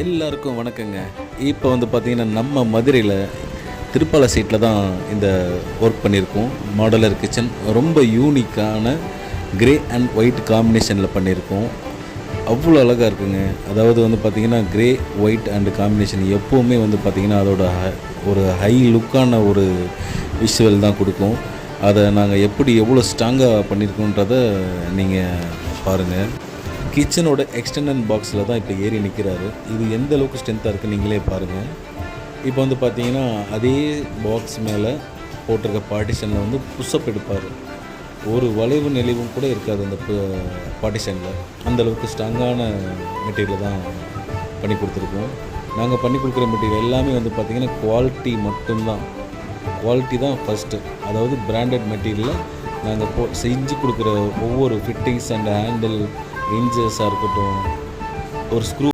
எல்லாருக்கும் வணக்கங்க. இப்போ வந்து பார்த்தீங்கன்னா, நம்ம மதுரையில் திருப்பாலை சைட்டில் தான் இந்த ஒர்க் பண்ணியிருக்கோம். மாடலர் கிச்சன் ரொம்ப யூனிக்கான கிரே அண்ட் ஒயிட் காம்பினேஷனில் பண்ணியிருக்கோம். அவ்வளோ அழகாக இருக்குங்க. அதாவது வந்து பார்த்திங்கன்னா, கிரே ஒயிட் அண்ட் காம்பினேஷன் எப்போவுமே வந்து பார்த்திங்கன்னா, அதோட ஒரு ஹை லுக்கான ஒரு விஷுவல் தான் கொடுக்கும். அதை நாங்கள் எவ்வளோ ஸ்ட்ராங்காக பண்ணியிருக்கோன்றதை நீங்கள் பாருங்கள். கிச்சனோட எக்ஸ்டெண்டட் பாக்ஸில் தான் இப்போ ஏறி நிற்கிறாரு. இது எந்த அளவுக்கு ஸ்ட்ரென்த்தாக இருக்குன்னு நீங்களே பாருங்கள். இப்போ வந்து பார்த்தீங்கன்னா, அதே பாக்ஸ் மேலே போட்டிருக்க பார்ட்டிஷனில் வந்து புஷ்அப் எடுப்பார். ஒரு வளைவு நெளிவும் கூட இருக்காது அந்த பார்ட்டிஷனில். அந்தளவுக்கு ஸ்ட்ராங்கான மெட்டீரியல் தான் பண்ணி கொடுத்துருக்கோம். நாங்கள் பண்ணி கொடுக்குற மெட்டீரியல் எல்லாமே வந்து பார்த்திங்கன்னா குவாலிட்டி மட்டும்தான். குவாலிட்டி தான் ஃபஸ்ட்டு. அதாவது பிராண்டட் மெட்டீரியலை நாங்கள் செஞ்சு கொடுக்குற ஒவ்வொரு ஃபிட்டிங்ஸ் அண்ட் ஹேண்டில் இன்ச்சஸாக இருக்கட்டும், ஒரு ஸ்க்ரூ